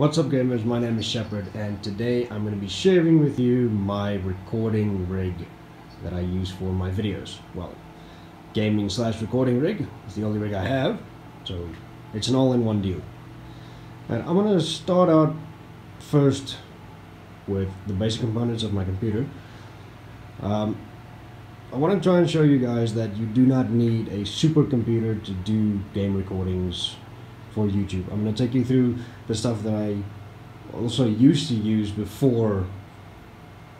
What's up gamers, my name is Shepard and today I'm going to be sharing with you my recording rig that I use for my videos. Well, gaming slash recording rig is the only rig I have, so it's an all-in-one deal. And I'm going to start out first with the basic components of my computer. I want to try and show you guys that you do not need a supercomputer to do game recordings for YouTube. I'm going to take you through the stuff that I also used to use before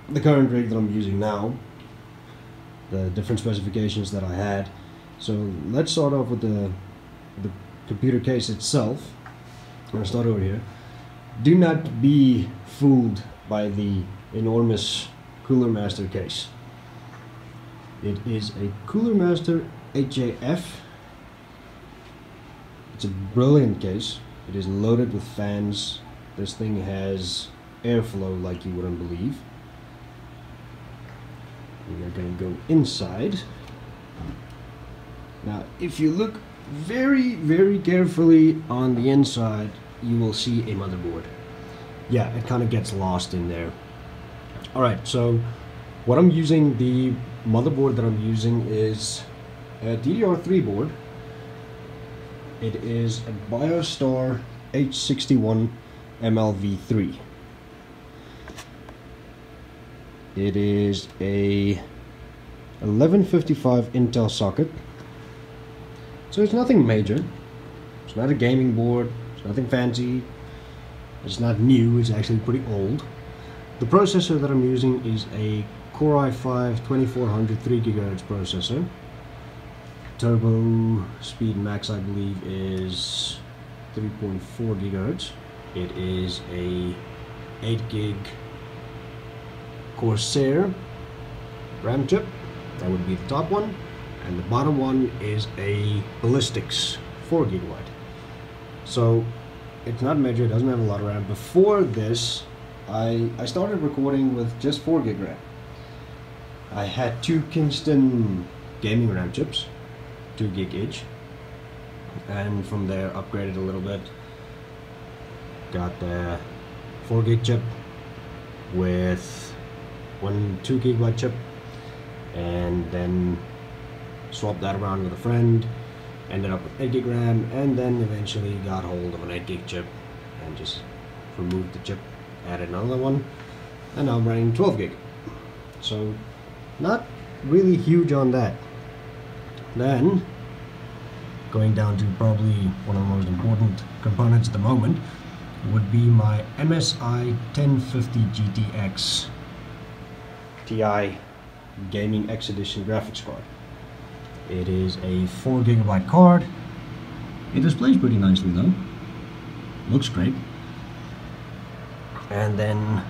the current rig that I'm using now, the different specifications that I had. So let's start off with the computer case itself. I'm going to start over here. Do not be fooled by the enormous Cooler Master case. It is a Cooler Master HAF. It's a brilliant case. It is loaded with fans. This thing has airflow like you wouldn't believe. We are going to go inside. Now, if you look very, very carefully on the inside, you will see a motherboard. Yeah, it kind of gets lost in there. Alright, so what I'm using, the motherboard that I'm using is a DDR3 board. It is a BioStar H61 MLV3. It is a 1155 Intel socket. So it's nothing major. It's not a gaming board. It's nothing fancy. It's not new. It's actually pretty old. The processor that I'm using is a Core i5 2400 3 GHz processor. Turbo speed max I believe is 3.4 GHz. It is a 8 gig Corsair RAM chip. That would be the top one, and the bottom one is a Ballistics 4 GB. So it's not major, it doesn't have a lot of RAM. Before this, I started recording with just 4 gig RAM. I had two Kingston gaming RAM chips, 2 gig each, and from there upgraded a little bit. Got the 4 gig chip with one 2 gigabyte chip, and then swapped that around with a friend. Ended up with 8 gig RAM, and then eventually got hold of an 8 gig chip and just removed the chip, added another one, and now I'm running 12 gig. So not really huge on that. Then going down to probably one of the most important components at the moment would be my MSI 1050 GTX Ti Gaming X Edition graphics card. It is a 4 gigabyte card. It displays pretty nicely though. Looks great. And then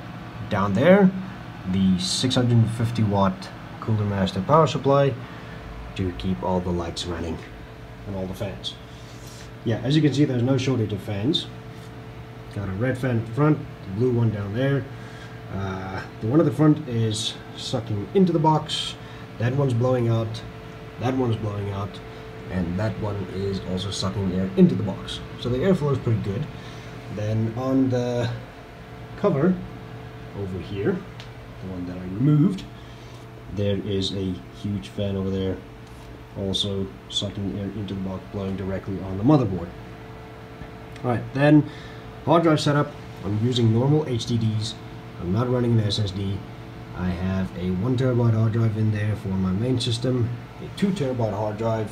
down there, the 650 watt Cooler Master power supply to keep all the lights running and all the fans. Yeah, as you can see, there's no shortage of fans. Got a red fan at the front, the blue one down there. The one at the front is sucking into the box. That one's blowing out. That one's blowing out. And that one is also sucking air into the box. So the airflow is pretty good. Then on the cover over here, the one that I removed, there is a huge fan over there, also sucking air into the box, blowing directly on the motherboard. Alright, then hard drive setup. I'm using normal HDDs. I'm not running an SSD. I have a 1 terabyte hard drive in there for my main system, a 2 terabyte hard drive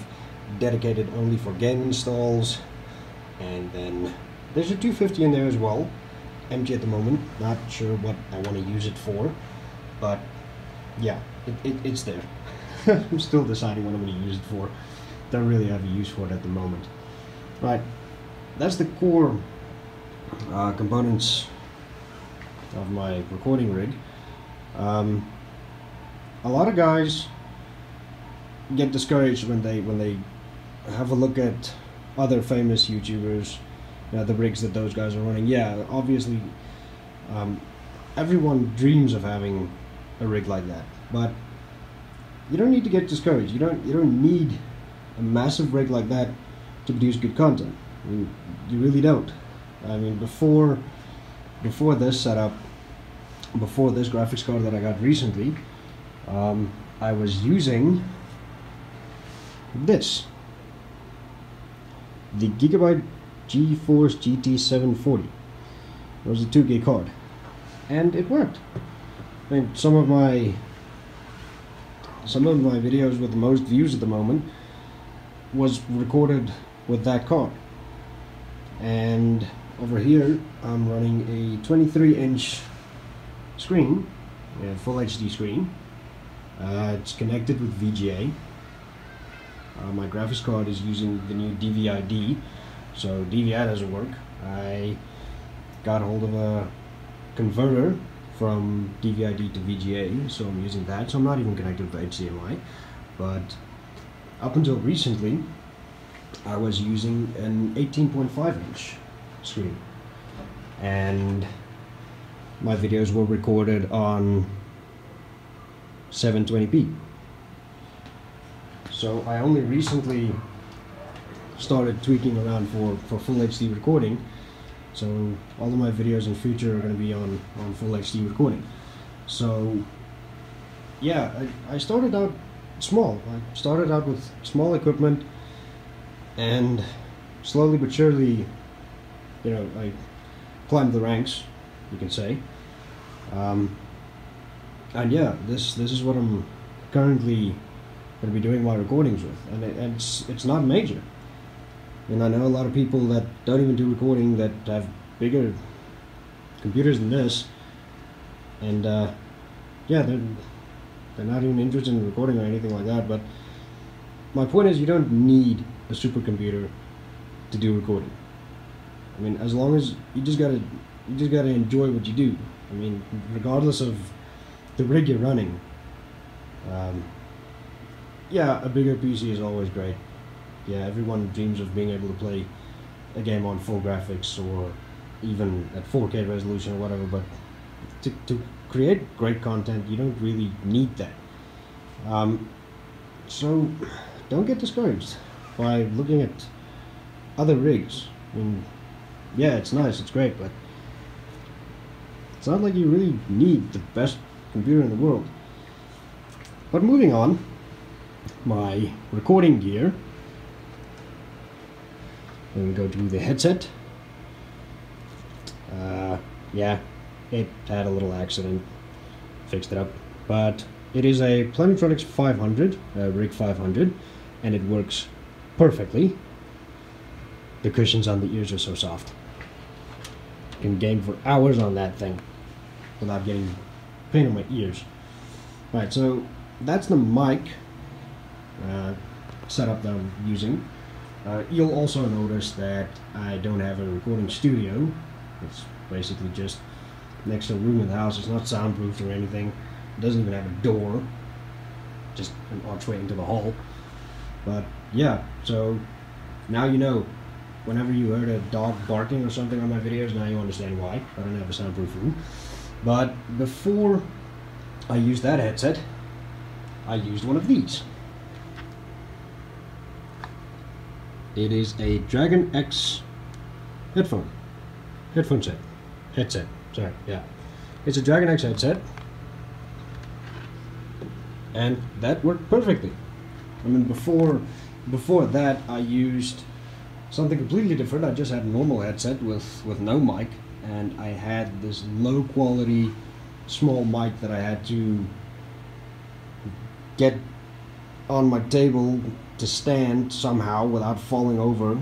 dedicated only for game installs, and then there's a 250 in there as well, empty at the moment. Not sure what I want to use it for, but yeah, it's there. I'm still deciding what I'm going to use it for. Don't really have a use for it at the moment. Right, that's the core components of my recording rig. A lot of guys get discouraged when they have a look at other famous YouTubers, the rigs that those guys are running. Yeah, obviously everyone dreams of having a rig like that, but you don't need to get discouraged. You don't need a massive rig like that to produce good content. I mean, you really don't. I mean, before before this setup, before this graphics card that I got recently, I was using this, the Gigabyte GeForce GT 740. It was a 2 gig card, and it worked. I mean, some of my videos with the most views at the moment was recorded with that card. And over here I'm running a 23-inch screen, a full HD screen. It's connected with VGA. My graphics card is using the new DVI-D, so DVI doesn't work. I got hold of a converter from DVI-D to VGA, so I'm using that. So I'm not even connected with HDMI, but up until recently I was using an 18.5-inch screen, and my videos were recorded on 720p. So I only recently started tweaking around for full HD recording, so all of my videos in future are going to be on full HD recording. So yeah, I started out small. I started out with small equipment, and slowly but surely, you know, I climbed the ranks, you can say. And yeah, this is what I'm currently going to be doing my recordings with, and it's not major. And I know a lot of people that don't even do recording that have bigger computers than this, and yeah, they're not even interested in recording or anything like that. But my point is, you don't need a supercomputer to do recording. I mean, as long as you just gotta enjoy what you do. I mean, regardless of the rig you're running. Yeah, a bigger PC is always great. Yeah, everyone dreams of being able to play a game on full graphics or even at 4K resolution or whatever, but to create great content, you don't really need that. So don't get discouraged by looking at other rigs. I mean, yeah, it's nice, it's great, but it's not like you really need the best computer in the world. But moving on, my recording gear. Then we go to the headset. Yeah, it had a little accident, fixed it up, but it is a Plantronics 500, Rig 500, and it works perfectly. The cushions on the ears are so soft. You can game for hours on that thing without getting pain in my ears. Right, so that's the mic setup that I'm using. You'll also notice that I don't have a recording studio. It's basically just next to a room in the house. It's not soundproofed or anything. It doesn't even have a door, just an archway into the hall. But yeah, so now you know. Whenever you heard a dog barking or something on my videos, now you understand why. I don't have a soundproof room. But before I used that headset, I used one of these. It is a Dragon X headset. Sorry, yeah. It's a Dragon X headset, and that worked perfectly. I mean, before that, I used something completely different. I just had a normal headset with no mic, and I had this low quality small mic that I had to get on my table to stand somehow without falling over,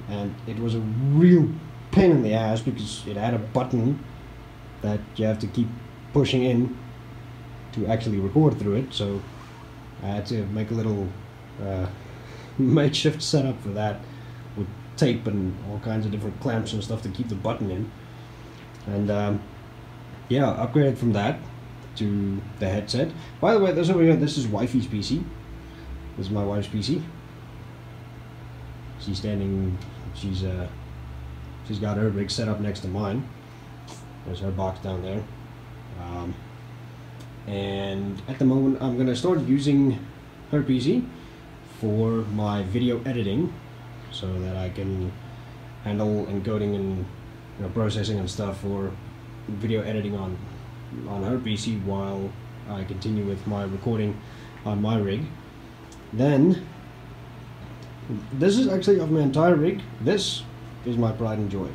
and it was a real pain in the ass because it had a button that you have to keep pushing in to actually record through it. So I had to make a little makeshift setup for that with tape and all kinds of different clamps and stuff to keep the button in. And yeah, upgraded from that to the headset. By the way, this over here, this is wifey's PC. This is my wife's PC. She's standing, she's got her rig set up next to mine. There's her box down there. And at the moment I'm gonna start using her PC for my video editing, so that I can handle encoding and processing and stuff for video editing on her PC while I continue with my recording on my rig. Then this is actually of my entire rig. This is my pride and joy.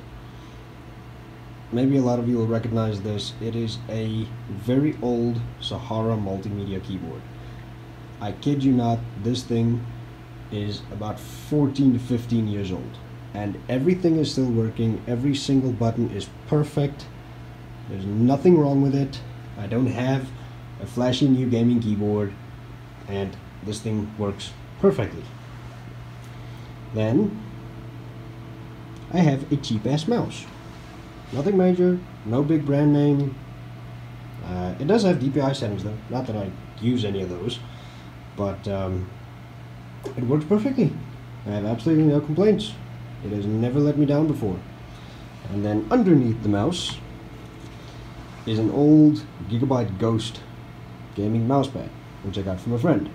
Maybe a lot of you will recognize this. It is a very old Sahara multimedia keyboard. I kid you not, this thing is about 14 to 15 years old, and everything is still working. Every single button is perfect. There's nothing wrong with it. I don't have a flashy new gaming keyboard, and this thing works perfectly. Then I have a cheap ass mouse. Nothing major, no big brand name. It does have DPI settings though, not that I use any of those, but it works perfectly. I have absolutely no complaints. It has never let me down before. And then underneath the mouse is an old Gigabyte Ghost gaming mousepad, which I got from a friend.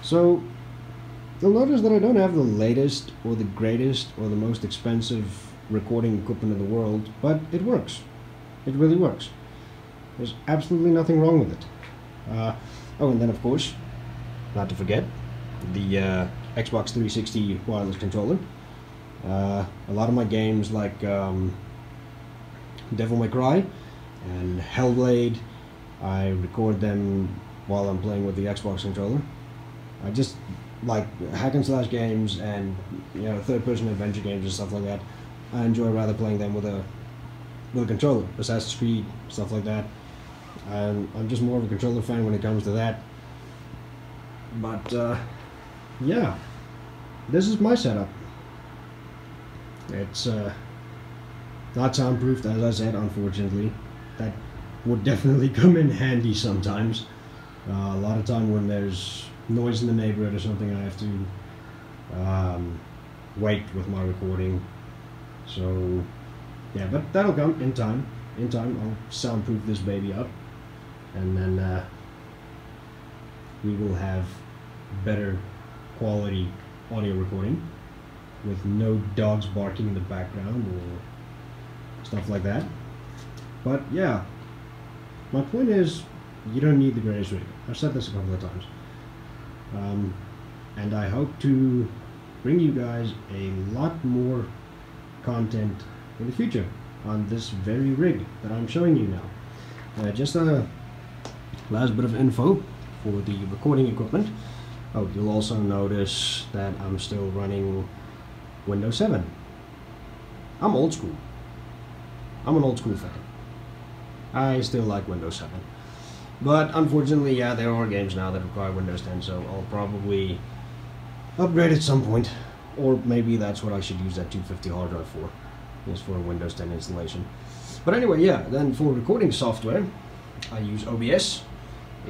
So you'll notice that I don't have the latest or the greatest or the most expensive recording equipment in the world, but it works. It really works. There's absolutely nothing wrong with it. Oh, and then of course, not to forget, the Xbox 360 wireless controller. A lot of my games like Devil May Cry and Hellblade, I record them while I'm playing with the Xbox controller. I just like hack and slash games and, you know, third-person adventure games and stuff like that. I enjoy rather playing them with a controller. Assassin's Creed, stuff like that. I'm just more of a controller fan when it comes to that. But yeah, this is my setup. It's not soundproofed, as I said, unfortunately. That would definitely come in handy sometimes. A lot of time when there's noise in the neighborhood or something, I have to wait with my recording. So yeah, but that'll come in time. In time, I'll soundproof this baby up, and then we will have better quality audio recording with no dogs barking in the background or stuff like that. But yeah, my point is, you don't need the greatest rig. I've said this a couple of times. And I hope to bring you guys a lot more content in the future on this very rig that I'm showing you now. Just a last bit of info for the recording equipment. Oh, you'll also notice that I'm still running Windows 7. I'm old school. I'm an old school fan. I still like Windows 7. But unfortunately, yeah, there are games now that require Windows 10, so I'll probably upgrade at some point. Or maybe that's what I should use that 250 hard drive for, is for a Windows 10 installation. But anyway, yeah, then for recording software, I use OBS.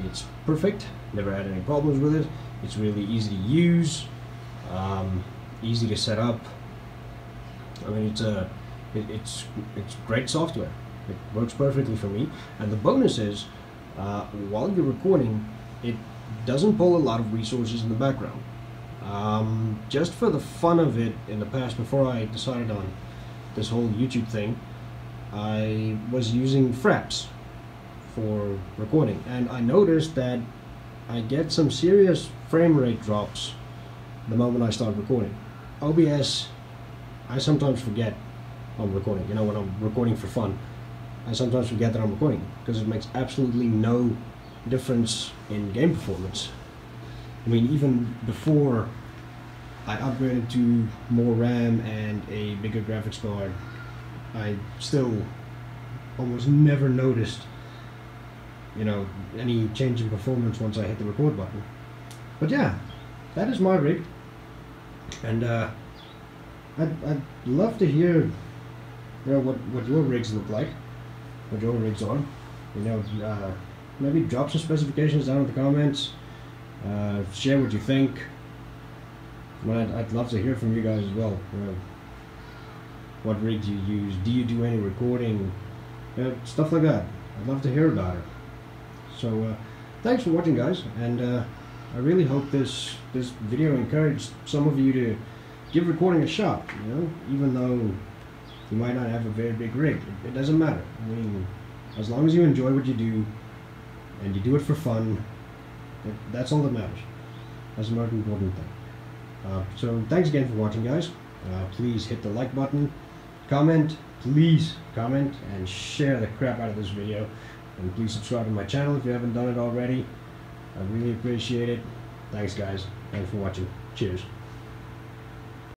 It's perfect, never had any problems with it. It's really easy to use, easy to set up. I mean, it's great software. It works perfectly for me. And the bonus is, while you're recording, it doesn't pull a lot of resources in the background. Just for the fun of it, in the past, before I decided on this whole YouTube thing, I was using Fraps for recording, and I noticed that I get some serious frame rate drops the moment I start recording. OBS, I sometimes forget I'm recording. You know, when I'm recording for fun, I sometimes forget that I'm recording, because it makes absolutely no difference in game performance. I mean, even before I upgraded to more RAM and a bigger graphics card, I still almost never noticed, you know, any change in performance once I hit the record button. But yeah, that is my rig, and I'd love to hear, you know, what your rigs look like, what your rigs are. You know, maybe drop some specifications down in the comments. Share what you think. Well, I'd love to hear from you guys as well. You know, what rigs you use? Do you do any recording? You know, stuff like that. I'd love to hear about it. So thanks for watching, guys, and I really hope this video encouraged some of you to give recording a shot. You know, even though You might not have a very big rig. It doesn't matter. I mean, as long as you enjoy what you do and you do it for fun, that's all that matters. That's the most important thing. So thanks again for watching, guys. Please hit the like button, please comment and share the crap out of this video, and please subscribe to my channel if you haven't done it already. I really appreciate it. Thanks, guys. Thanks for watching. Cheers.